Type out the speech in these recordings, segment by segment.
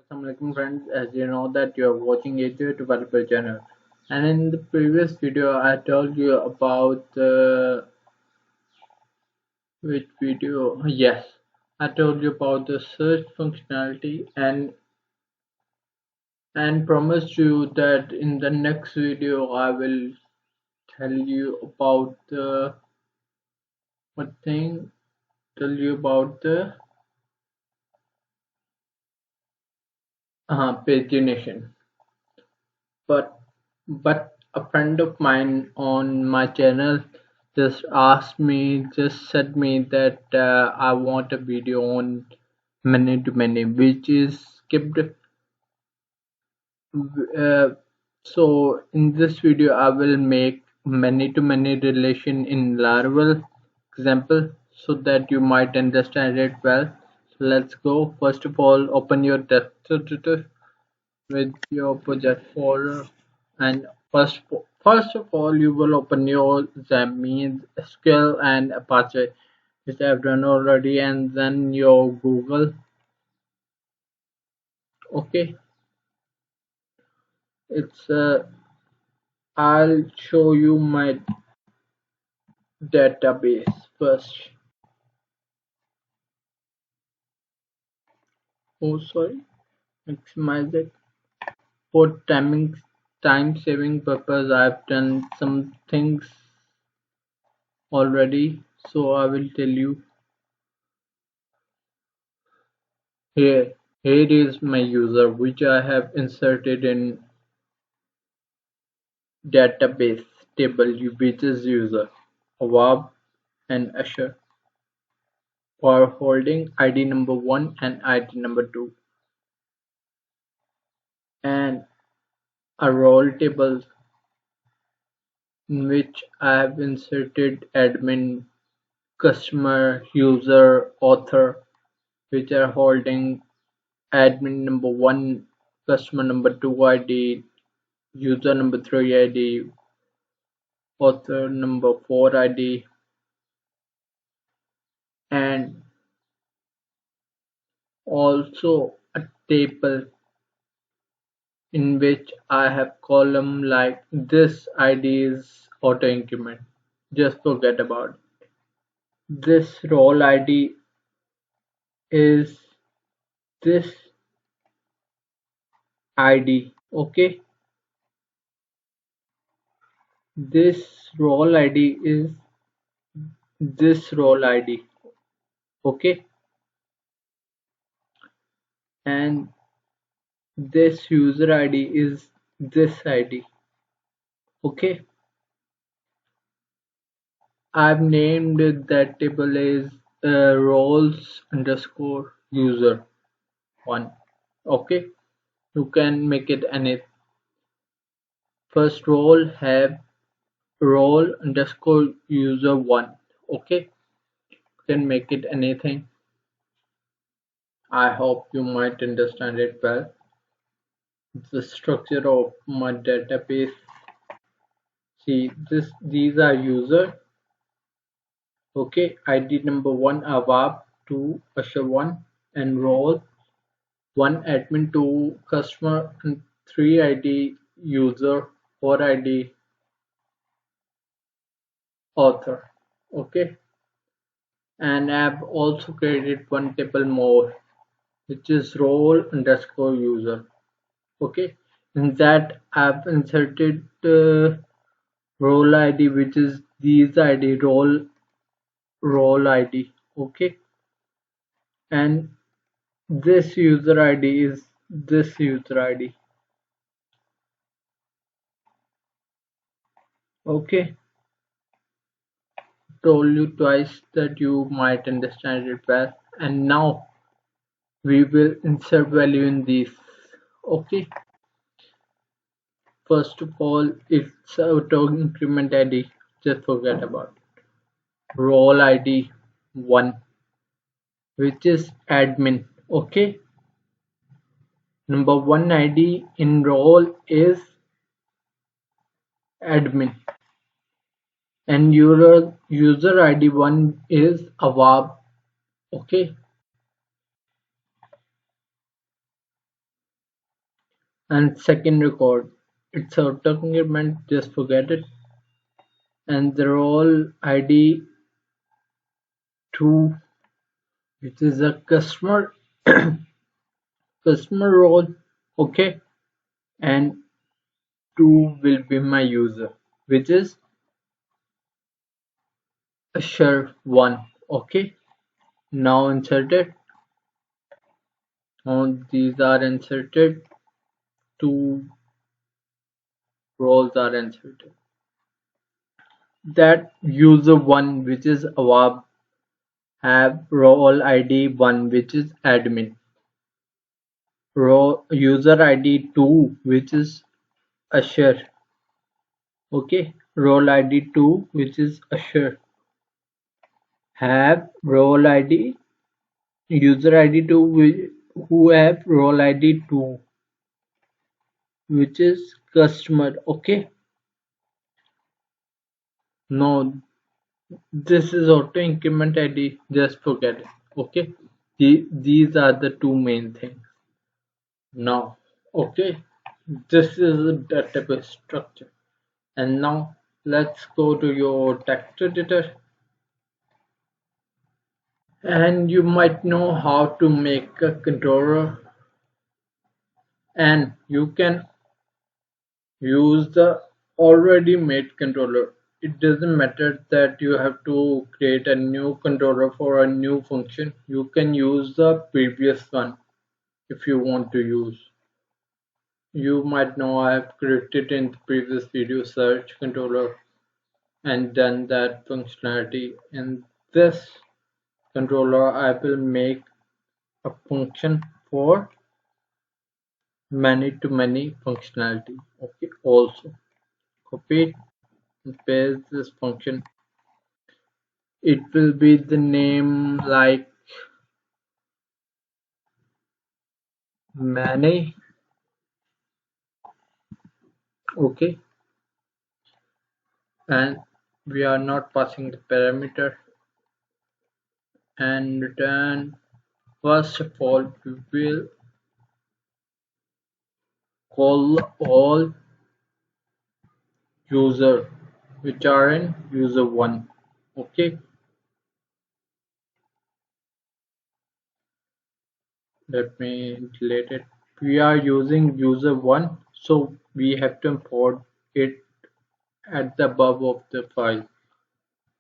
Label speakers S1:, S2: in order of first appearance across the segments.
S1: Assalamualaikum friends, as you know that you are watching a developer channel, and in the previous video I told you about which video? Yes, I told you about the search functionality and promised you that in the next video I will tell you about the what thing? Tell you about the pagination. But a friend of mine on my channel just said me that I want a video on many to many, which is skipped. So in this video, I will make many to many relation in Laravel example so that you might understand it well. So let's go. First of all, open your desktop with your project folder, and first of all you will open your Xamarin SQL and Apache, which I've done already, and then your Google. Okay, it's I'll show you my database first. Oh sorry, maximize it for time saving purpose. I've done some things already, so I will tell you here. Here is my user which I have inserted in database table which is user Awab and Asher for holding ID number 1 and ID number 2, and a role table in which I have inserted admin, customer, user, author, which are holding admin number 1, customer number 2 ID, user number 3 ID, author number 4 ID, and also a table in which I have column like this ID is auto increment. Just forget about it. This role ID is this ID. Okay, this role ID is this role ID. Okay, and this user ID is this ID. Okay, I've named that table as roles underscore user one. Okay, you can make it any. First role have role underscore user one. Okay, you can make it anything. I hope you might understand it well. The structure of my database. See this, these are user. Okay, ID number 1 Awab, 2 Usher 1, and role 1 admin, 2 customer, and 3 ID user, 4 ID author. Okay, and I've also created one table more, which is role underscore user. Okay, in that I've inserted role ID, which is these ID role ID. Okay, and this user ID is this user ID. Okay, told you twice that you might understand it well, and now we will insert value in these. Okay, first of all, it's auto increment ID. Just forget about it. Role ID 1, which is admin. Okay, number 1 ID in role is admin, and your user ID 1 is Awab. Okay, and second record. It's auto increment, just forget it. And the role ID 2, which is a customer role, okay, and 2 will be my user, which is assure 1, okay. Now inserted. Now these are inserted. 2 roles are inserted. That user 1, which is Awab, have role ID 1, which is admin. User ID 2, which is Asher. Okay, role ID 2, which is Asher, have role ID user ID 2, who have role ID 2, which is customer. Okay, no, this is auto increment ID. Just forget it. Okay, these are the two main things. Now, okay, this is a database structure. And now let's go to your text editor, and you might know how to make a controller, and you can use the already made controller. It doesn't matter that you have to create a new controller for a new function. You can use the previous one if you want to use. You might know I have created in the previous video search controller and done that functionality. In this controller, I will make a function for many-to-many functionality. Okay, also copy and paste this function. It will be the name like many. Okay, and we are not passing the parameter, and return. First of all, we will call all user which are in user 1. Okay, let me delete it. We are using user 1, so we have to import it at the above of the file.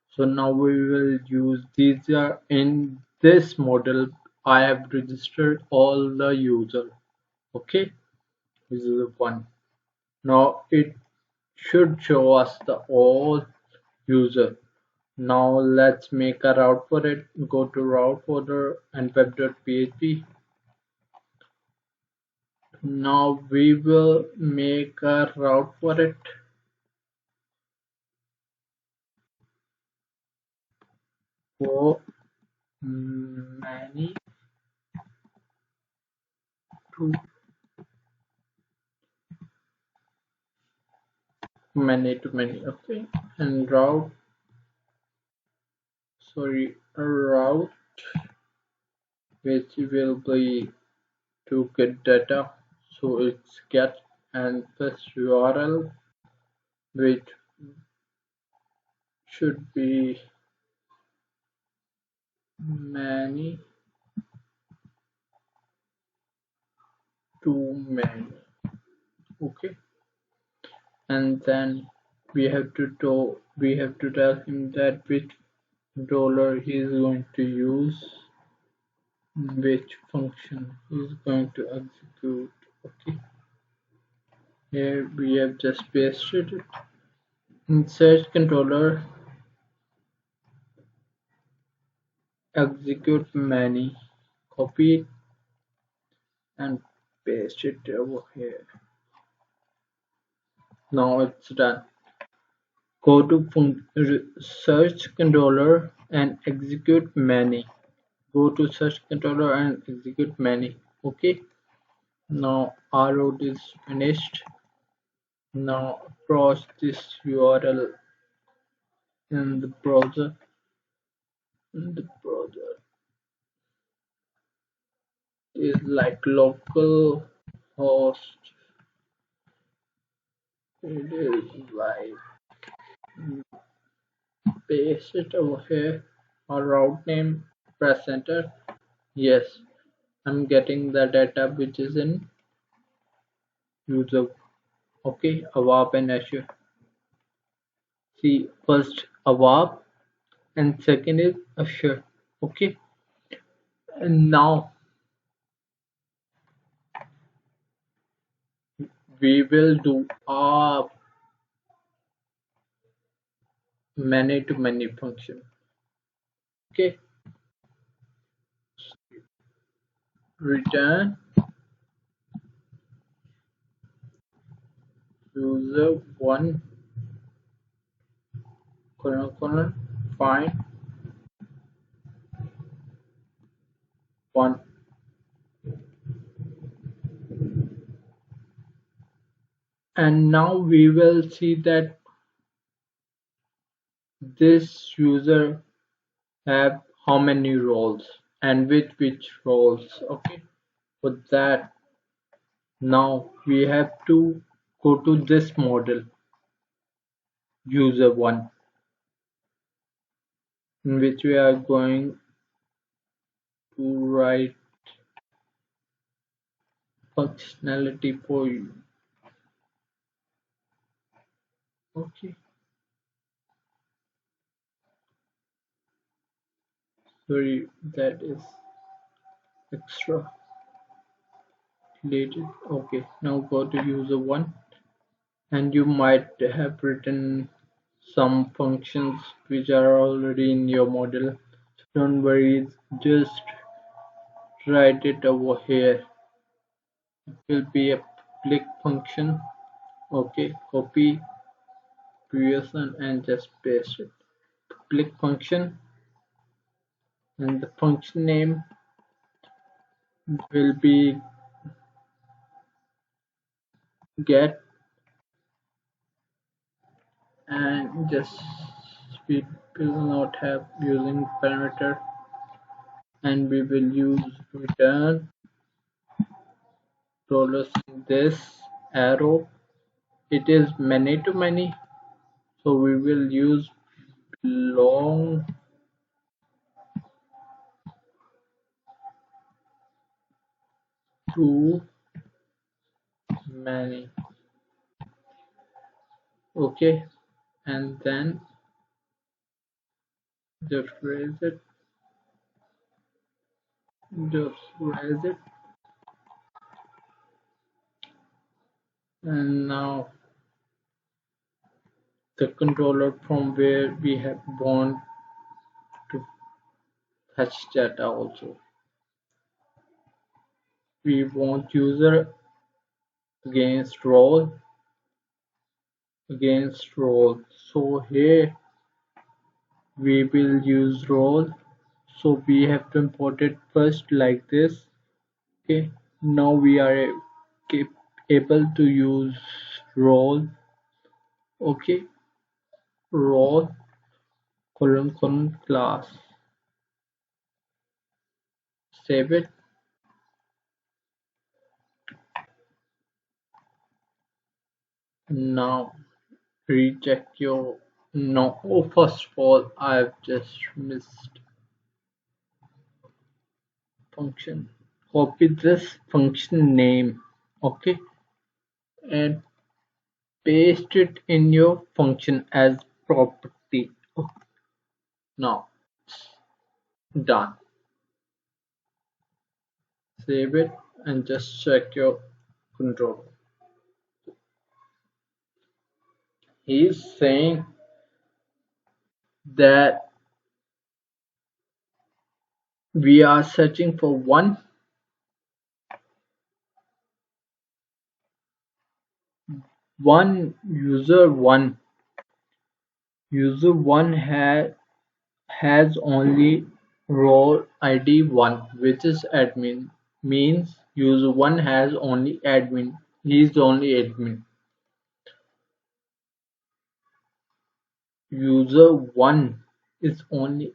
S1: So now we will use these are in this model. I have registered all the user. Okay, user 1. Now it should show us the all user. Now let's make a route for it. Go to route folder and web.php. Now we will make a route for it for many to many. Okay, and route which will be to get data. So it's get and this URL which should be many to many. Okay, and then we have to tell him that which dollar he is going to use, which function he is going to execute. Okay, here we have just pasted it. Insert controller execute many, copy it and paste it over here. Now it's done. Go to search controller and execute many. Go to search controller and execute many. Okay. Now our route is finished. Now approach this URL in the browser. The browser is like local host It is like paste it over here. Or route name, press enter. Yes, I'm getting the data which is in user. Okay, AWAP and Azure. See, first AWAP and second is Azure. Okay, and now we will do a many to many function. Okay, return user one colon find one, and now we will see that this user have how many roles and with which roles. Okay, for that now we have to go to this model user one, in which we are going to write functionality for you. Okay, sorry, that is extra related. Okay, now go to user one, and you might have written some functions which are already in your model. Don't worry, just write it over here. It will be a public function. Okay, copy previous one and just paste it. Public function, and the function name will be get, and just we will not have using parameter, and we will use return dollar this arrow. It is many to many, so we will use long to many. Okay, and then just raise it, just raise it, and now the controller from where we have want to fetch data also. We want user against role against role. So here we will use role. So we have to import it first like this. Okay. Now we are able to use role. Okay. Role colon class. Save it. Now recheck your no. Oh, first of all, I've just missed function. Copy this function name. Okay, and paste it in your function as property. Oh, now done. Save it and just check your control. He is saying that we are searching for one user one has only role ID 1, which is admin. Means user 1 has only admin. He is the only admin. User 1 is only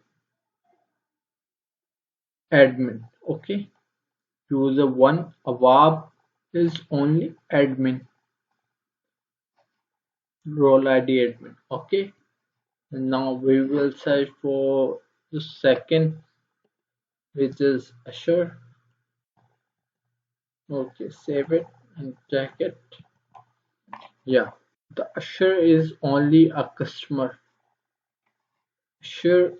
S1: admin. Okay. User 1 AWAB is only admin. role ID admin. Okay, and now we will search for the second, which is Azure. Okay, save it and check it. Yeah, the Azure is only a customer. Azure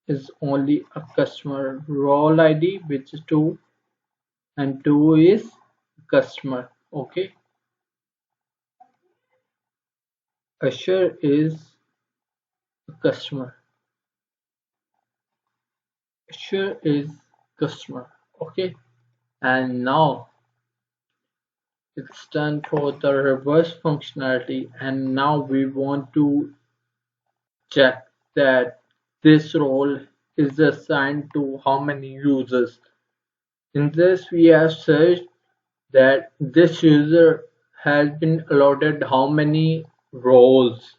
S1: is only a customer role ID, which is 2, and 2 is customer. Okay, Azure is a customer. Azure is customer. Okay, and now it's done for the reverse functionality, and now we want to check that this role is assigned to how many users. In this, we have searched that this user has been allotted how many roles,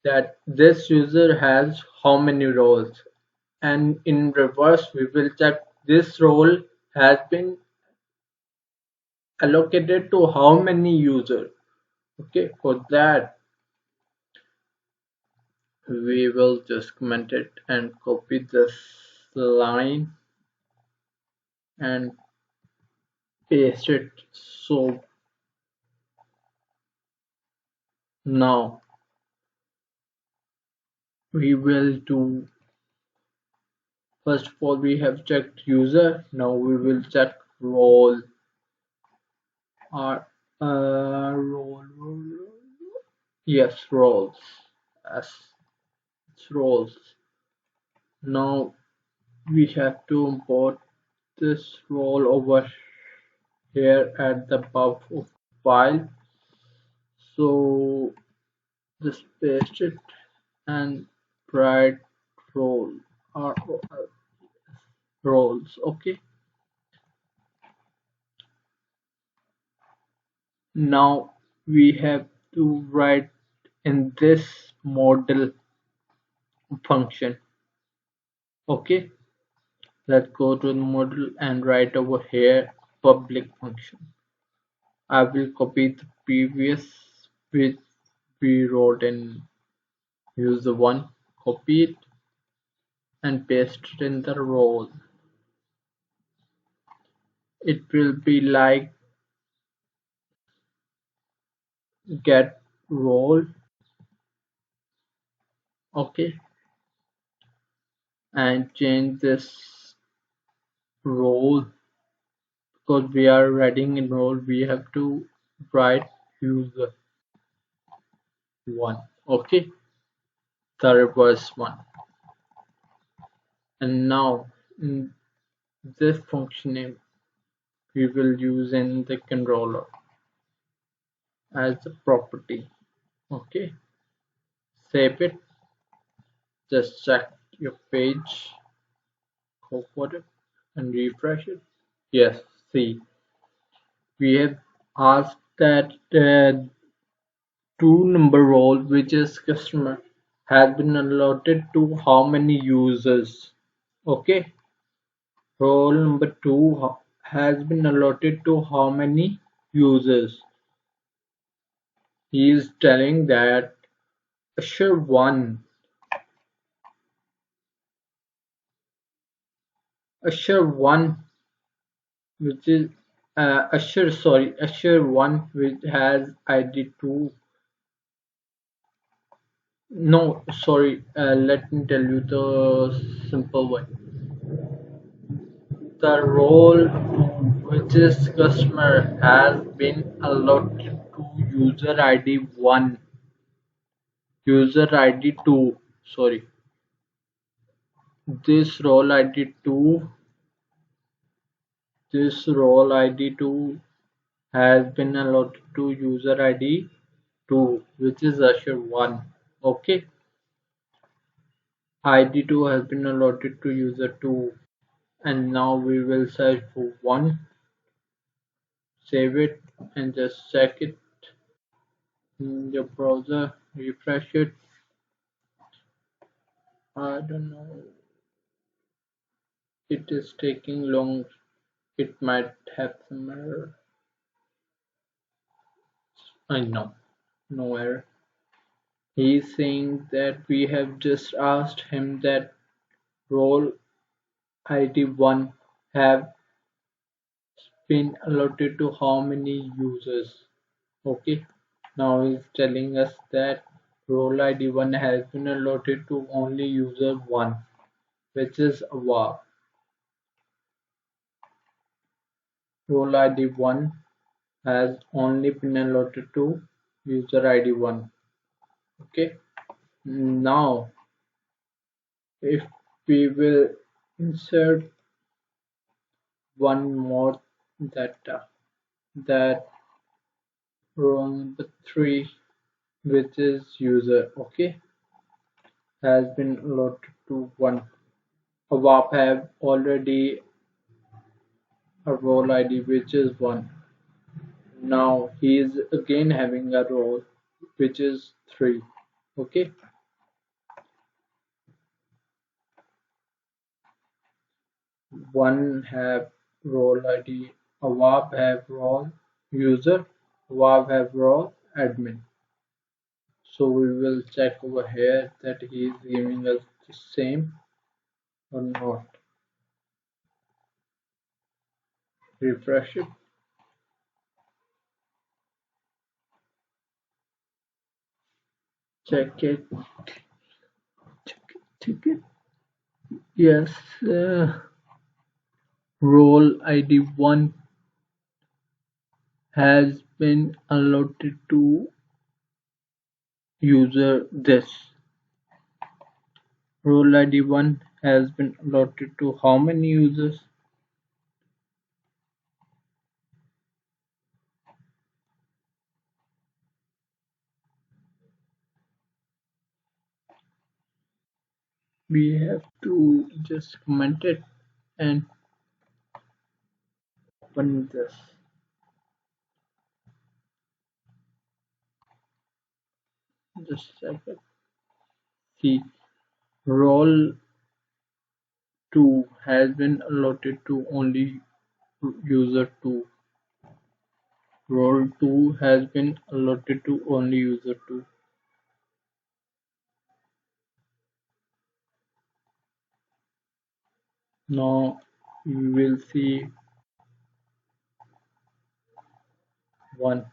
S1: that this user has how many roles, and in reverse we will check this role has been allocated to how many users. Okay, for that we will just comment it and copy this line and paste it. So now we will do, first of all we have checked user, now we will check role or role. Yes, roles. Yes, it's roles. Now we have to import this role over here at the above of file. So just paste it and write role or roles. Okay. Now we have to write in this model function. Okay. Let's go to the model and write over here public function. I will copy the previous which we wrote in user one, copy it and paste it in the role. It will be like get role. Okay, and change this role, because we are writing in role we have to write user one. Okay, the reverse one. And now in this function name we will use in the controller as a property. Okay, save it, just check your page, go for it and refresh it. Yes, see, we have asked that two number role, which is customer, has been allotted to how many users. Okay, role number 2 has been allotted to how many users. He is telling that Usher 1, Usher 1, which is Usher 1, which has ID 2. No, sorry, let me tell you the simple way. The role which is customer has been allotted to user ID 1, user ID 2, sorry. This role ID 2, this role ID 2 has been allotted to user ID 2, which is Usher 1. Okay, ID 2 has been allotted to user 2, and now we will search for 1, save it and just check it in your browser, refresh it. I don't know, it is taking long, it might have some error. I know. No error. He's saying that we have just asked him that role ID 1 have been allotted to how many users. Okay. Now he's telling us that role ID 1 has been allotted to only user 1, which is wow. Role ID 1 has only been allotted to user ID 1. Okay. Now if we will insert one more data, that row number 3, which is user, okay, has been allotted to 1. Awap have already a role ID which is 1. Now he is again having a role which is 3. Okay, 1 have role ID, Awap have role user, Awap have role admin. So we will check over here that he is giving us the same or not. Refresh it. Check it. Check it. Yes. Role ID 1 has been allotted to user this. Role ID 1 has been allotted to how many users? We have to just comment it and open this. Just a second. See, role 2 has been allotted to only user 2. Role 2 has been allotted to only user 2. Now we will see 1.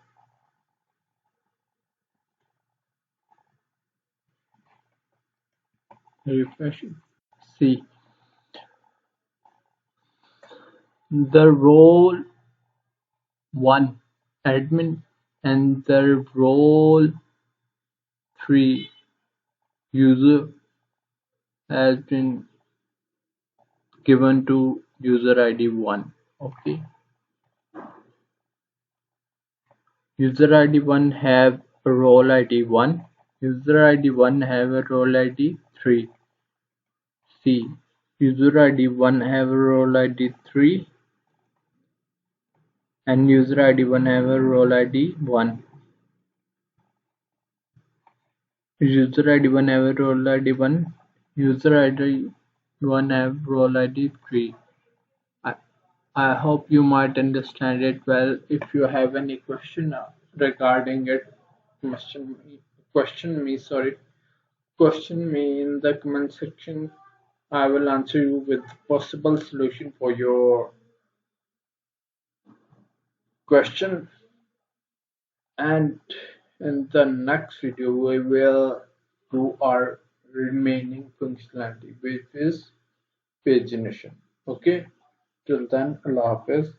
S1: Refresh it. See, the role 1 admin and the role 3 user has been given to user ID 1. Okay. User ID 1 have a role ID 1. User ID 1 have a role ID 3. See, user ID 1 have a role ID 3 and user ID 1 have a role ID 1. User ID 1 have a role ID 1. User ID 1 have role ID 3. I, I hope you might understand it well. If you have any question regarding it, question me, sorry, question me in the comment section. I will answer you with possible solution for your question. And in the next video, we will do our remaining functionality, which is pagination. Okay, till then, Allah Hafiz.